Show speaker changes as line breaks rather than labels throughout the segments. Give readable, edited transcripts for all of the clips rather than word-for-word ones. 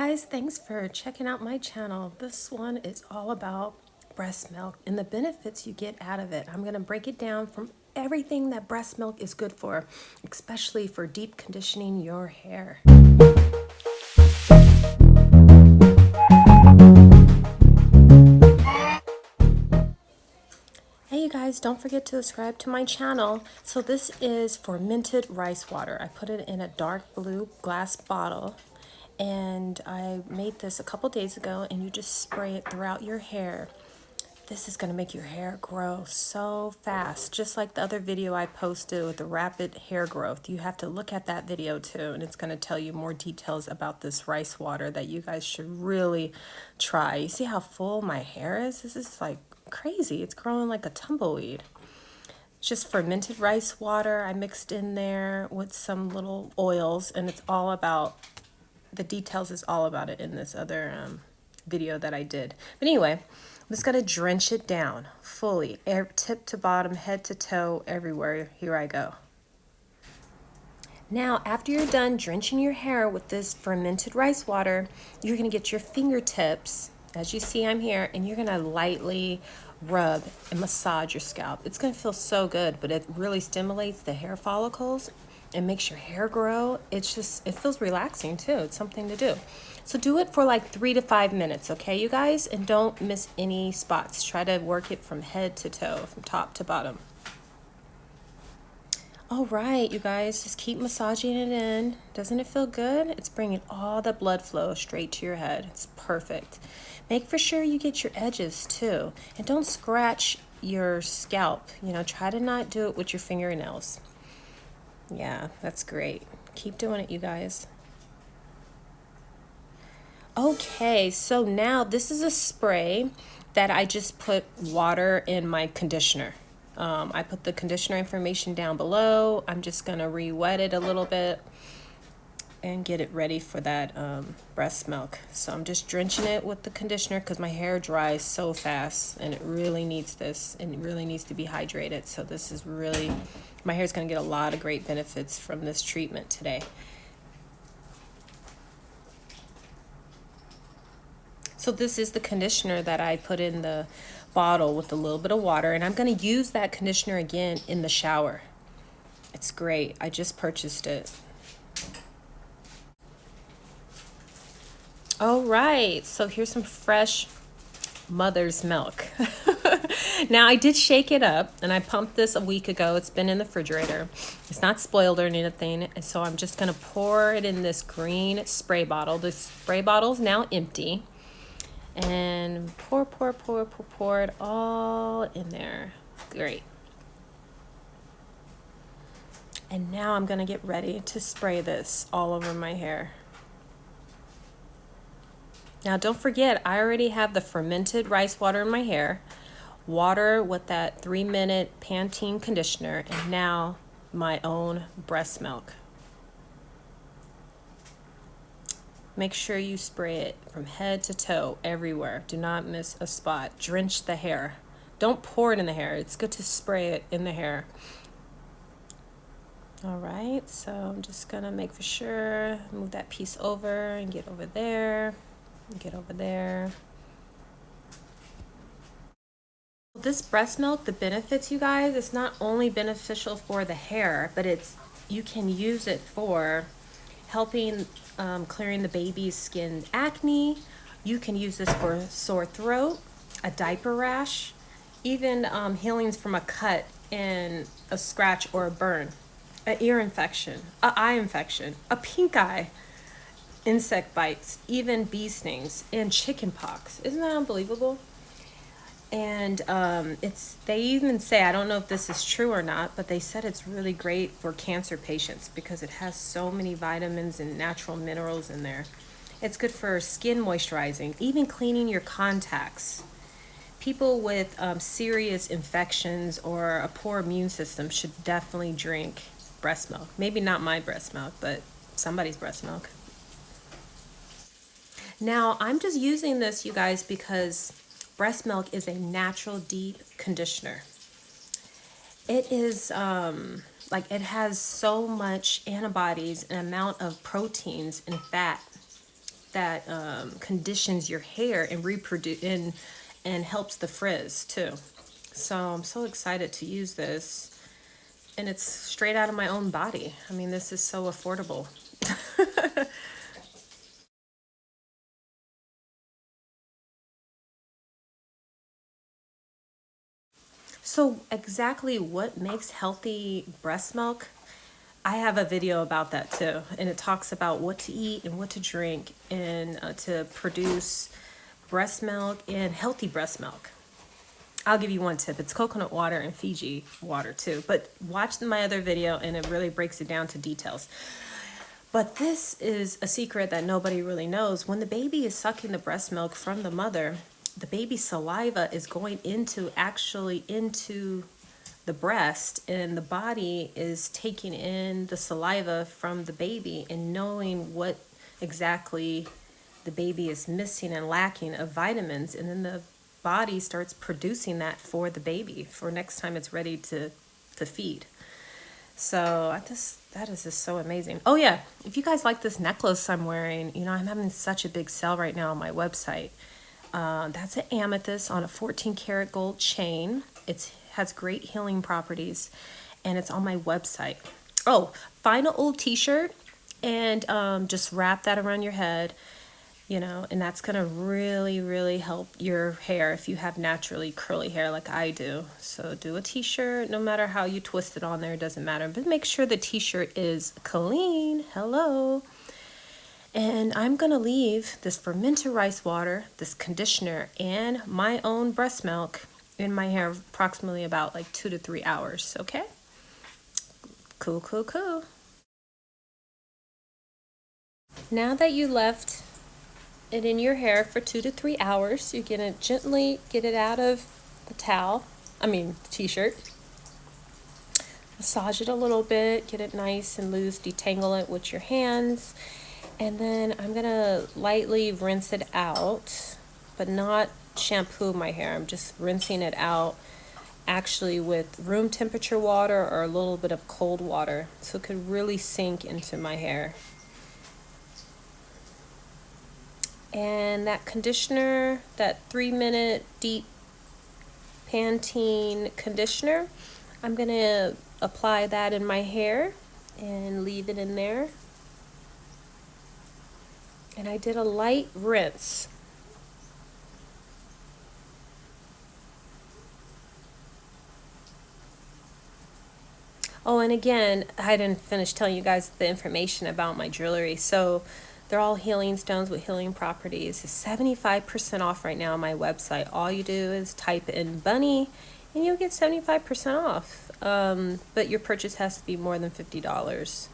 guys, thanks for checking out my channel. This one is all about breast milk and the benefits you get out of it. I'm going to break it down from everything that breast milk is good for, especially for deep conditioning your hair. Hey you guys, don't forget to subscribe to my channel. So this is fermented rice water. I put it in a dark blue glass bottle and I made this a couple days ago, and you just spray it throughout your hair. This is going to make your hair grow so fast, just like the other video I posted with the rapid hair growth. You have to look at that video too, and it's going to tell you more details about this rice water that you guys should really try. You see how full my hair is? This is like crazy. It's growing like a tumbleweed. It's just fermented rice water I mixed in there with some little oils, and it's all about, the details is all about it in this other video that I did. But anyway, I'm just going to drench it down fully, tip to bottom, head to toe, everywhere. Here I go. Now, after you're done drenching your hair with this fermented rice water, you're going to get your fingertips, as you see I'm here, and you're going to lightly rub and massage your scalp. It's going to feel so good, but it really stimulates the hair follicles and makes your hair grow. It feels relaxing too. It's something to do. So do it for like 3 to 5 minutes, okay, you guys? And don't miss any spots. Try to work it from head to toe, from top to bottom. All right, you guys, just keep massaging it in. Doesn't it feel good? It's bringing all the blood flow straight to your head. It's perfect. Make for sure you get your edges too. And don't scratch your scalp. You know, try to not do it with your fingernails. Yeah, that's great. Keep doing it, you guys. Okay, so now this is a spray that I just put water in my conditioner. I put the conditioner information down below. I'm just going to re-wet it a little bit and get it ready for that breast milk. So I'm just drenching it with the conditioner because my hair dries so fast and it really needs this, and it really needs to be hydrated. So this is really, my hair is going to get a lot of great benefits from this treatment today. So this is the conditioner that I put in the bottle with a little bit of water, and I'm going to use that conditioner again in the shower. It's great. I just purchased it. All right, so here's some fresh mother's milk. Now I did shake it up, and I pumped this a week ago. It's been in the refrigerator. It's not spoiled or anything, so I'm just going to pour it in this green spray bottle. The spray bottle is now empty. And pour it all in there. Great. And now I'm going to get ready to spray this all over my hair. Now don't forget, I already have the fermented rice water in my hair, water with that 3-minute Pantene conditioner, and now my own breast milk. Make sure you spray it from head to toe, everywhere. Do not miss a spot. Drench the hair. Don't pour it in the hair. It's good to spray it in the hair. All right, so I'm just gonna make for sure, move that piece over and get over there, and get over there. This breast milk, the benefits, you guys, it's not only beneficial for the hair, but you can use it for helping clearing the baby's skin acne. You can use this for sore throat, a diaper rash, even healings from a cut and a scratch or a burn, an ear infection, an eye infection, a pink eye, insect bites, even bee stings, and chicken pox. Isn't that unbelievable? And they even say, I don't know if this is true or not, but they said it's really great for cancer patients because it has so many vitamins and natural minerals in there. It's good for skin moisturizing, even cleaning your contacts. People with serious infections or a poor immune system should definitely drink breast milk. Maybe not my breast milk, but somebody's breast milk. Now, I'm just using this, you guys, because breast milk is a natural deep conditioner. It is it has so much antibodies and amount of proteins and fat conditions your hair and reproduce and helps the frizz too. So I'm so excited to use this. And it's straight out of my own body. I mean, this is so affordable. So exactly what makes healthy breast milk? I have a video about that too. And it talks about what to eat and what to drink and to produce breast milk and healthy breast milk. I'll give you one tip. It's coconut water and Fiji water too. But watch my other video and it really breaks it down to details. But this is a secret that nobody really knows. When the baby is sucking the breast milk from the mother, the baby's saliva is going into the breast, and the body is taking in the saliva from the baby and knowing what exactly the baby is missing and lacking of vitamins, and then the body starts producing that for the baby for next time it's ready to feed. So that is just so amazing. Oh yeah, if you guys like this necklace I'm wearing, you know, I'm having such a big sale right now on my website. That's an amethyst on a 14 karat gold chain. It has great healing properties, and it's on my website. Oh, find an old t-shirt and just wrap that around your head, you know, and that's gonna really, really help your hair if you have naturally curly hair like I do. So do a t-shirt, no matter how you twist it on there, it doesn't matter, but make sure the t-shirt is clean. Hello. And I'm gonna leave this fermented rice water, this conditioner, and my own breast milk in my hair approximately about like 2 to 3 hours, okay? Cool, cool, cool. Now that you left it in your hair for 2 to 3 hours, you're gonna gently get it out of the t-shirt. Massage it a little bit, get it nice and loose, detangle it with your hands. And then I'm gonna lightly rinse it out, but not shampoo my hair. I'm just rinsing it out actually with room temperature water or a little bit of cold water so it could really sink into my hair. And that conditioner, that 3-minute deep Pantene conditioner, I'm gonna apply that in my hair and leave it in there. And I did a light rinse. Oh, and again, I didn't finish telling you guys the information about my jewelry. So they're all healing stones with healing properties. It's 75% off right now on my website. All you do is type in bunny and you'll get 75% off. But your purchase has to be more than $50.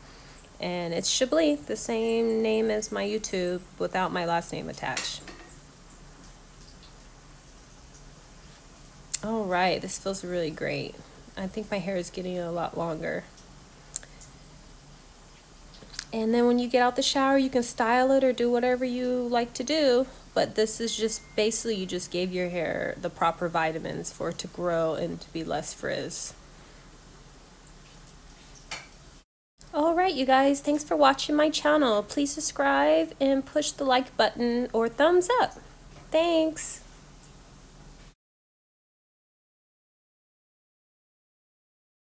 And it's Chablis, the same name as my YouTube, without my last name attached. All right, this feels really great. I think my hair is getting a lot longer. And then when you get out the shower, you can style it or do whatever you like to do. But this is just basically you just gave your hair the proper vitamins for it to grow and to be less frizz. Alright you guys, thanks for watching my channel. Please subscribe and push the like button or thumbs up. Thanks!